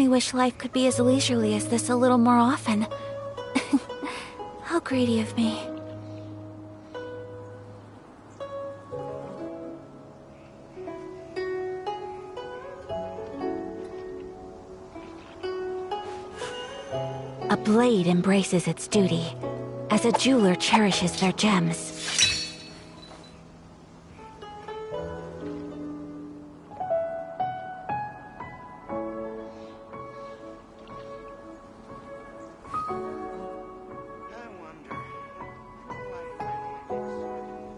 only wish life could be as leisurely as this a little more often. How greedy of me. A blade embraces its duty, as a jeweler cherishes their gems.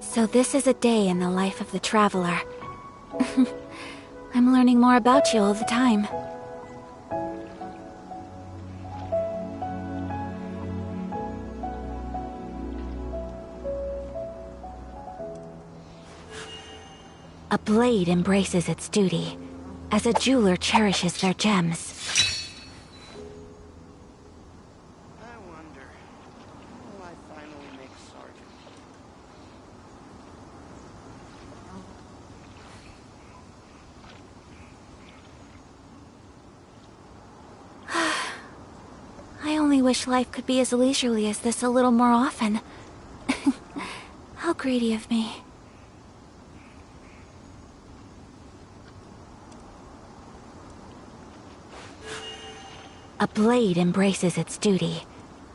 So this is a day in the life of the traveler. I'm learning more about you all the time. A blade embraces its duty, as a jeweler cherishes their gems. I wonder, will I finally make Sergeant? I only wish life could be as leisurely as this a little more often. How greedy of me. A blade embraces its duty,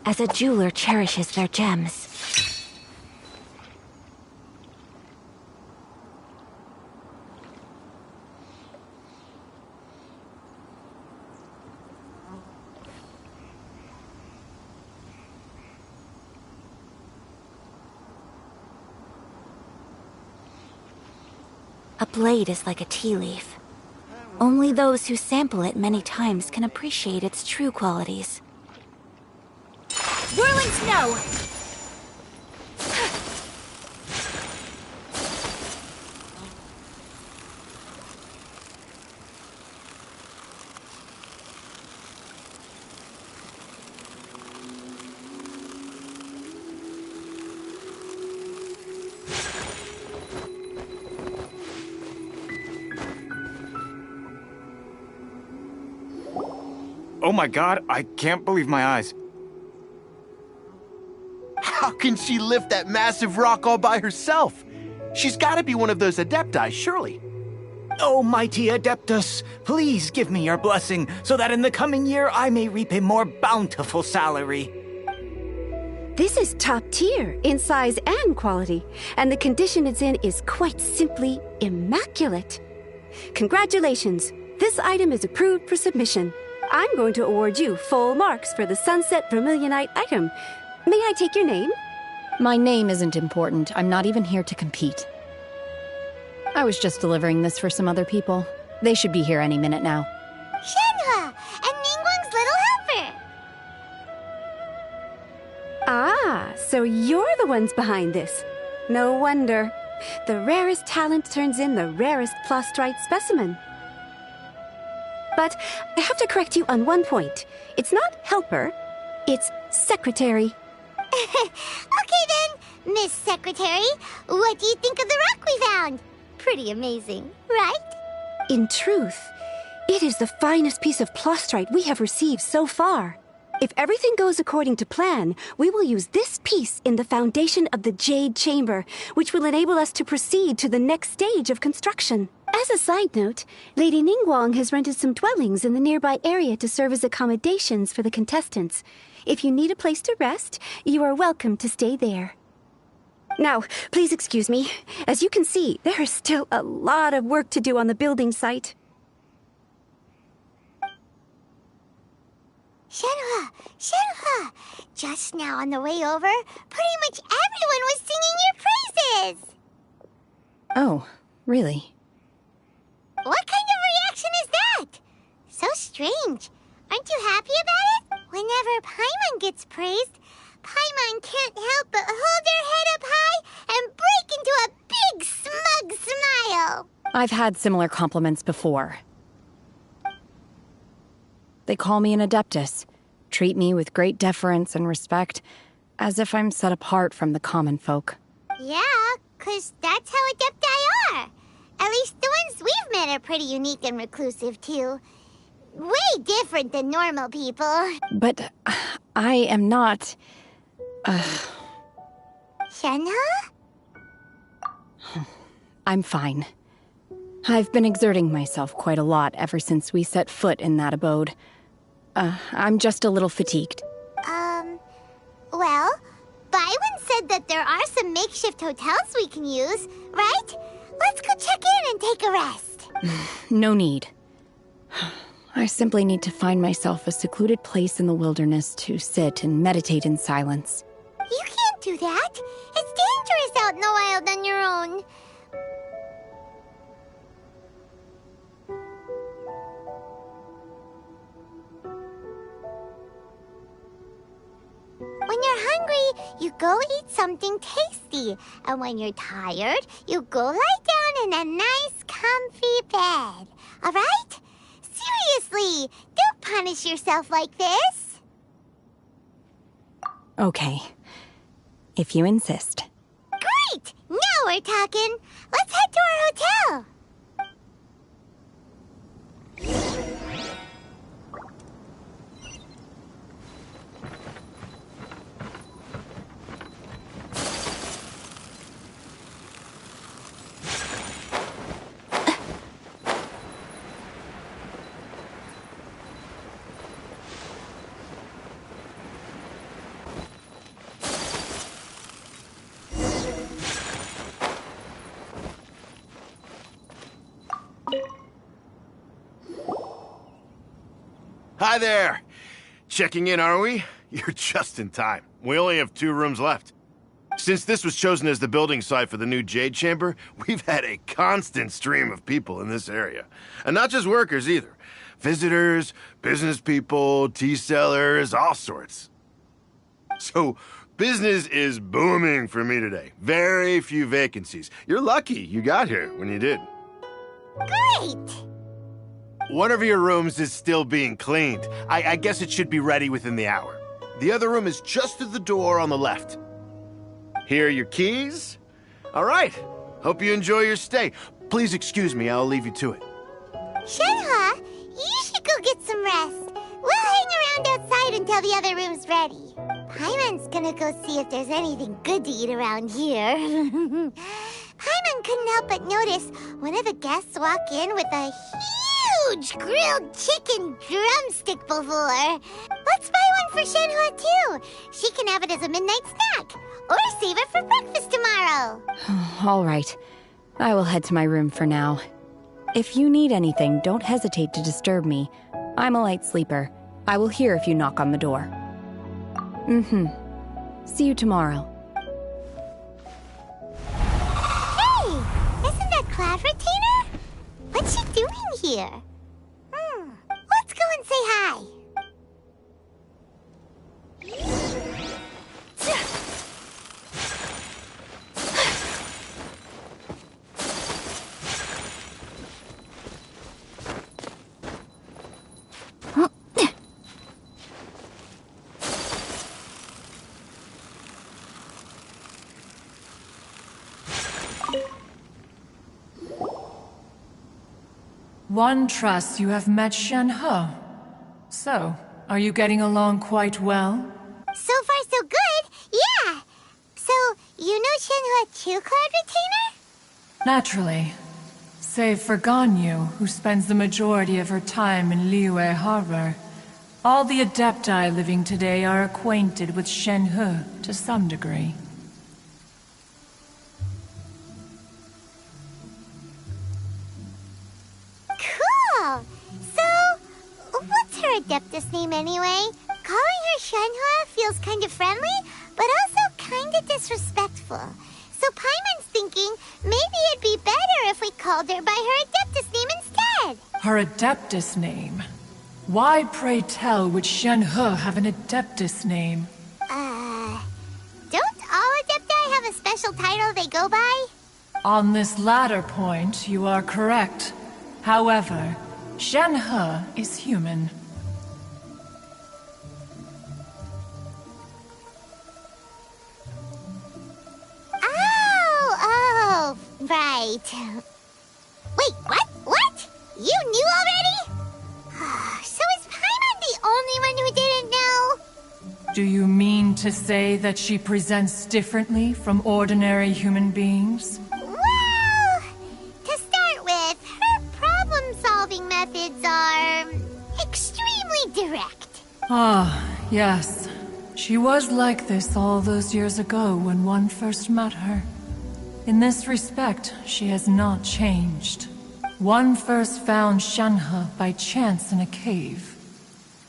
as a jeweler cherishes their gems. A blade is like a tea leaf. Only those who sample it many times can appreciate its true qualities. Whirling snow! Oh my god, I can't believe my eyes. How can she lift that massive rock all by herself? She's gotta be one of those Adepti, surely. O mighty Adeptus, please give me your blessing, so that in the coming year I may reap a more bountiful salary. This is top tier in size and quality, and the condition it's in is quite simply immaculate. Congratulations, this item is approved for submission. I'm going to award you full marks for the Sunset Vermilionite item. May I take your name? My name isn't important. I'm not even here to compete. I was just delivering this for some other people. They should be here any minute now. Shenhua! And Ningguang's little helper! Ah, so you're the ones behind this. No wonder. The rarest talent turns in the rarest plastrite specimen. But I have to correct you on one point. It's not helper, it's secretary. Okay then, Miss Secretary, what do you think of the rock we found? Pretty amazing, right? In truth, it is the finest piece of plastrite we have received so far. If everything goes according to plan, we will use this piece in the foundation of the Jade Chamber, which will enable us to proceed to the next stage of construction. As a side note, Lady Ningguang has rented some dwellings in the nearby area to serve as accommodations for the contestants. If you need a place to rest, you are welcome to stay there. Now, please excuse me. As you can see, there is still a lot of work to do on the building site. Shenhua! Just now on the way over, pretty much everyone was singing your praises! Oh, really? What kind of reaction is that? So strange. Aren't you happy about it? Whenever Paimon gets praised, Paimon can't help but hold her head up high and break into a big smug smile. I've had similar compliments before. They call me an Adeptus, treat me with great deference and respect, as if I'm set apart from the common folk. Yeah, 'cause that's how Adepti are. At least the ones we've met are pretty unique and reclusive, too. way different than normal people. But I am not... Shenhe? I'm fine. I've been exerting myself quite a lot ever since we set foot in that abode. I'm just a little fatigued. Well, Byron said that there are some makeshift hotels we can use, right? Let's go check in and take a rest. No need. I simply need to find myself a secluded place in the wilderness to sit and meditate in silence. You can't do that. It's dangerous out in the wild on your own. When you're hungry, you go eat something tasty. And when you're tired, you go lie down in a nice, comfy bed. All right? Seriously, don't punish yourself like this. Okay. If you insist. Great! Now we're talking. Let's head to our hotel. Hi there! Checking in, are we? You're just in time. We only have 2 rooms left. Since this was chosen as the building site for the new Jade Chamber, we've had a constant stream of people in this area. And not just workers either. Visitors, business people, tea sellers, all sorts. So, business is booming for me today. Very few vacancies. You're lucky you got here when you did. Great! One of your rooms is still being cleaned. I guess it should be ready within the hour. The other room is just through the door on the left. Here are your keys. All right. Hope you enjoy your stay. Please excuse me, I'll leave you to it. Shenhe, you should go get some rest. We'll hang around outside until the other room's ready. Paimon's gonna go see if there's anything good to eat around here. Paimon couldn't help but notice one of the guests walk in with a huge grilled chicken drumstick before. Let's buy one for Shenhe too. She can have it as a midnight snack. Or save it for breakfast tomorrow. All right. I will head to my room for now. If you need anything, don't hesitate to disturb me. I'm a light sleeper. I will hear if you knock on the door. See you tomorrow. Hey! Isn't that Cloud Retainer? What's she doing here? Let's go and say hi. One trusts you have met Shenhe. So, are you getting along quite well? So far, so good. Yeah. So, you know Shenhe too, Cloud Retainer? Naturally. Save for Ganyu, who spends the majority of her time in Liyue Harbor. All the Adepti living today are acquainted with Shenhe to some degree. Cool. So, what's her Adeptus name anyway? Calling her Shenhe feels kind of friendly, but also kind of disrespectful. So Paimon's thinking maybe it'd be better if we called her by her Adeptus name instead. Her Adeptus name? Why, pray tell, would Shenhe have an Adeptus name? Don't all Adepti have a special title they go by? On this latter point, you are correct. However, Shenhe is human. Oh, right. Wait, what? What? You knew already? only one who didn't know. Do you mean to say that she presents differently from ordinary human beings? Well, to start with, her problem-solving methods are extremely direct. Ah, yes. She was like this all those years ago when one first met her. In this respect, she has not changed. One first found Shenhe by chance in a cave.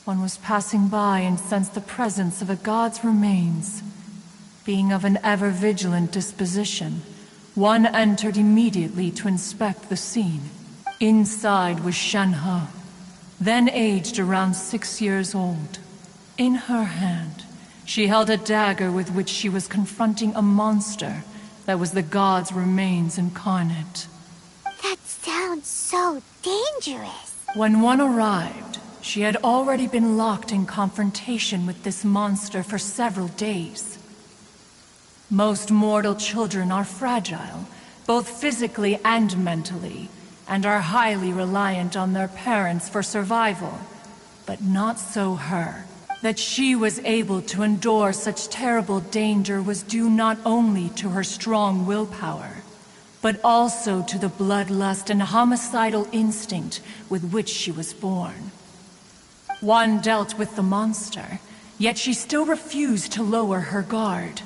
One was passing by and sensed the presence of a god's remains. Being of an ever-vigilant disposition, one entered immediately to inspect the scene. Inside was Shenhe, then aged around 6 years old. In her hand, she held a dagger with which she was confronting a monster that was the god's remains incarnate. That sounds so dangerous. When one arrived, she had already been locked in confrontation with this monster for several days. Most mortal children are fragile, both physically and mentally, and are highly reliant on their parents for survival. But not so her. That she was able to endure such terrible danger was due not only to her strong willpower, but also to the bloodlust and homicidal instinct with which she was born. One dealt with the monster, yet she still refused to lower her guard.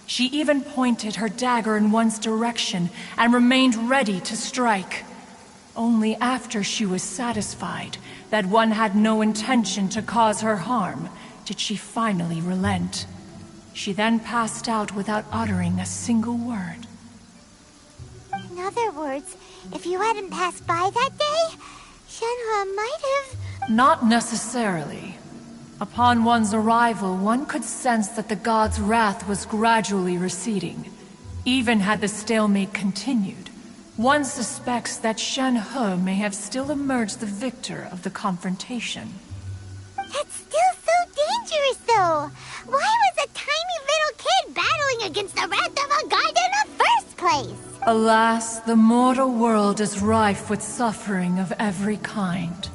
She even pointed her dagger in one's direction and remained ready to strike. Only after she was satisfied that one had no intention to cause her harm did she finally relent. She then passed out without uttering a single word. In other words, if you hadn't passed by that day, Shenhe might have... Not necessarily. Upon one's arrival, one could sense that the god's wrath was gradually receding. Even had the stalemate continued, one suspects that Shenhe may have still emerged the victor of the confrontation. That's still so dangerous, though. Why was a tiny little kid battling against the wrath of a god in the first place? Alas, the mortal world is rife with suffering of every kind.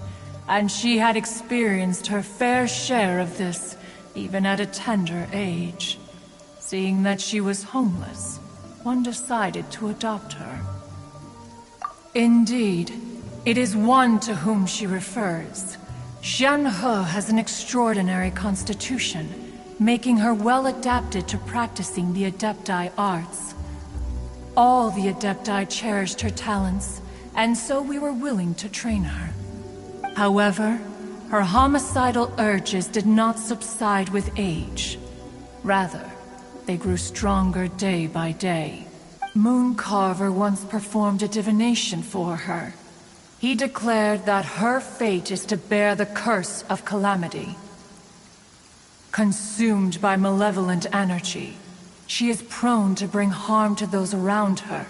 And she had experienced her fair share of this, even at a tender age. Seeing that she was homeless, one decided to adopt her. Indeed, it is one to whom she refers. Shenhe has an extraordinary constitution, making her well adapted to practicing the Adepti arts. All the Adepti cherished her talents, and so we were willing to train her. However, her homicidal urges did not subside with age. Rather, they grew stronger day by day. Mooncarver once performed a divination for her. He declared that her fate is to bear the curse of calamity. Consumed by malevolent energy, she is prone to bring harm to those around her.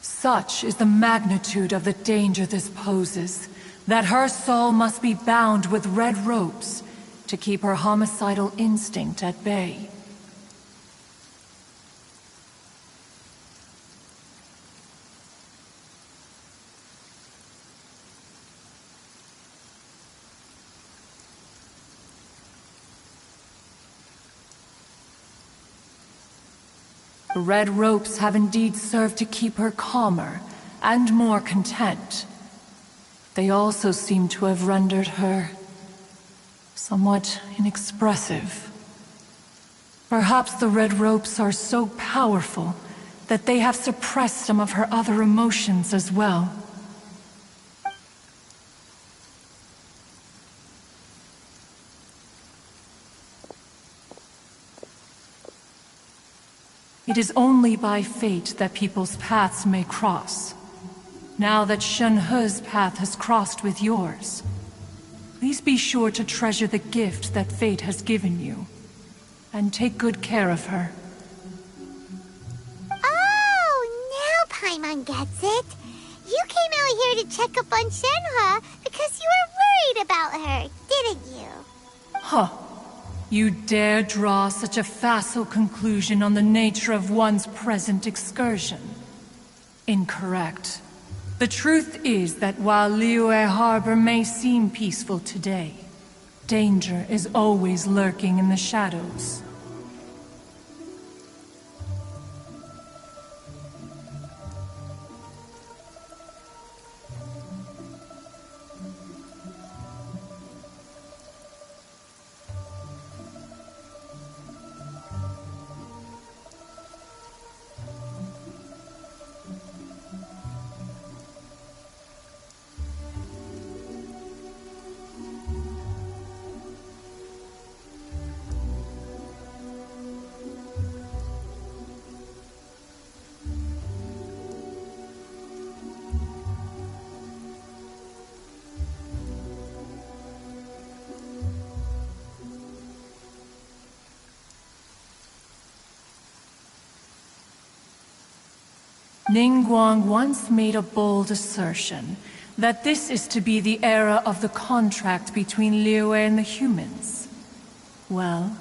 Such is the magnitude of the danger this poses, that her soul must be bound with red ropes to keep her homicidal instinct at bay. The red ropes have indeed served to keep her calmer and more content. They also seem to have rendered her somewhat inexpressive. Perhaps the red ropes are so powerful that they have suppressed some of her other emotions as well. It is only by fate that people's paths may cross. Now that Shenhe's path has crossed with yours, please be sure to treasure the gift that fate has given you, and take good care of her. Oh, now Paimon gets it. You came out here to check up on Shenhe because you were worried about her, didn't you? Huh. You dare draw such a facile conclusion on the nature of one's present excursion? Incorrect. The truth is that while Liyue Harbor may seem peaceful today, Danger is always lurking in the shadows. Ningguang once made a bold assertion that this is to be the era of the contract between Liyue and the humans. Well,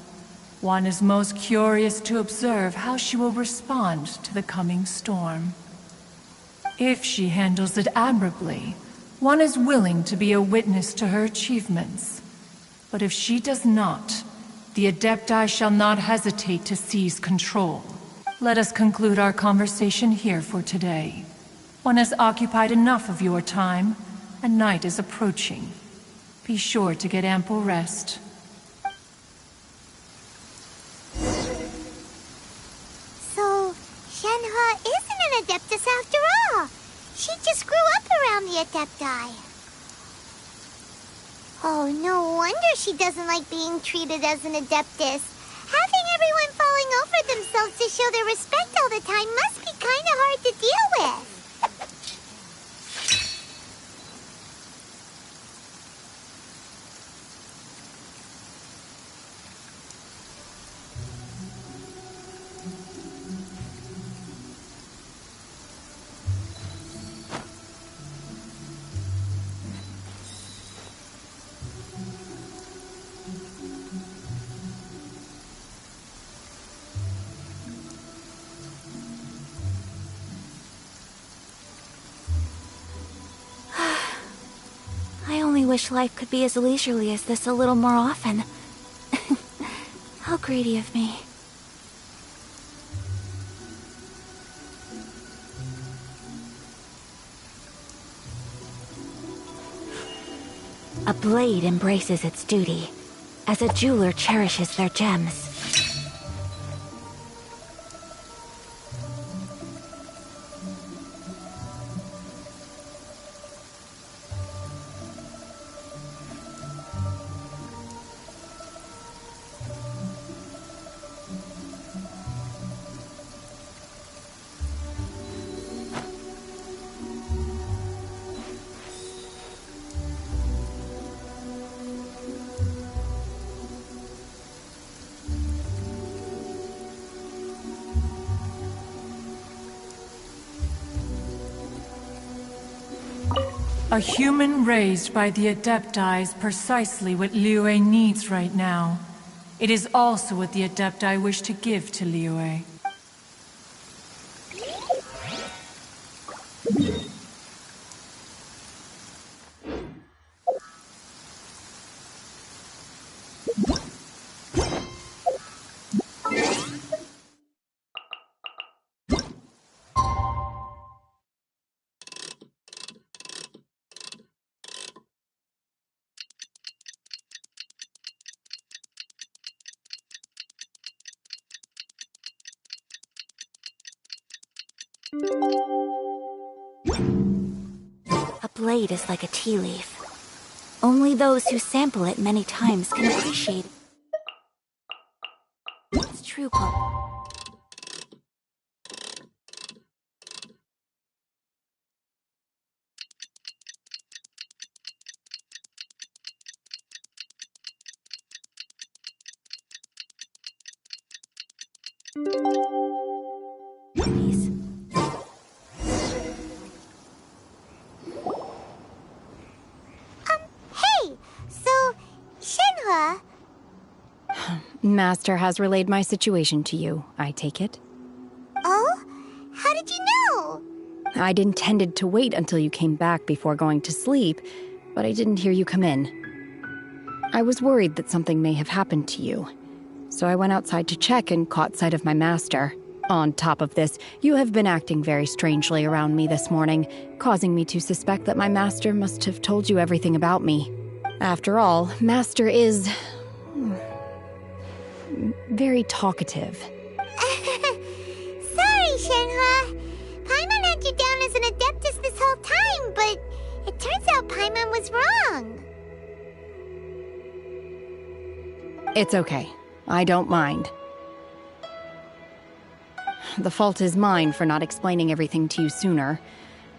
one is most curious to observe how she will respond to the coming storm. If she handles it admirably, one is willing to be a witness to her achievements. But if she does not, the Adepti shall not hesitate to seize control. Let us conclude our conversation here for today. One has occupied enough of your time, and night is approaching. Be sure to get ample rest. So, Shenhe isn't an Adeptus after all. She just grew up around the Adepti. Oh, no wonder she doesn't like being treated as an Adeptus. Having everyone falling over themselves to show their respect all the time must be kind of hard to deal with. I only wish life could be as leisurely as this a little more often. How greedy of me. A blade embraces its duty, as a jeweler cherishes their gems. A human raised by the Adepti is precisely what Liyue needs right now. It is also what the Adepti wish to give to Liyue. A blade is like a tea leaf. Only those who sample it many times can appreciate its true quality. Hey! So, Shenhe... Master has relayed my situation to you, I take it. Oh? How did you know? I'd intended to wait until you came back before going to sleep, but I didn't hear you come in. I was worried that something may have happened to you. So I went outside to check and caught sight of my master. On top of this, you have been acting very strangely around me this morning, causing me to suspect that my master must have told you everything about me. After all, Master is very talkative. Sorry, Shenhua. Paimon had you down as an Adeptus this whole time, but it turns out Paimon was wrong. It's okay. I don't mind. The fault is mine for not explaining everything to you sooner,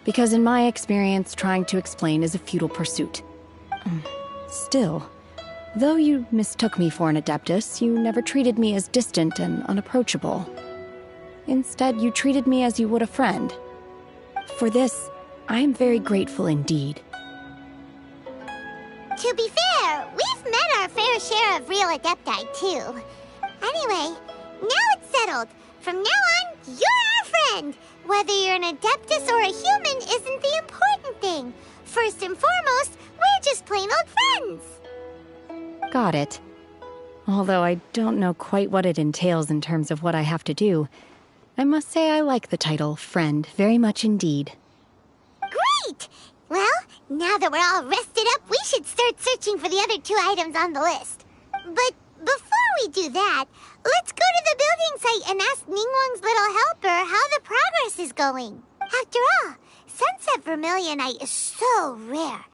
because in my experience, trying to explain is a futile pursuit. Still, though you mistook me for an Adeptus, you never treated me as distant and unapproachable. Instead, you treated me as you would a friend. For this, I am very grateful indeed. To be fair, we've met our fair share of real Adepti, too. Anyway, now it's settled. From now on, you're our friend. Whether you're an Adeptus or a human isn't the important thing. First and foremost, we're just plain old friends. Got it. Although I don't know quite what it entails in terms of what I have to do, I must say I like the title Friend very much indeed. Great! Well, now that we're all rested up, we should start searching for the other 2 items on the list. But before we do that, let's go to the building site and ask Ningguang's little helper how the progress is going. After all, Sunset Vermilionite is so rare.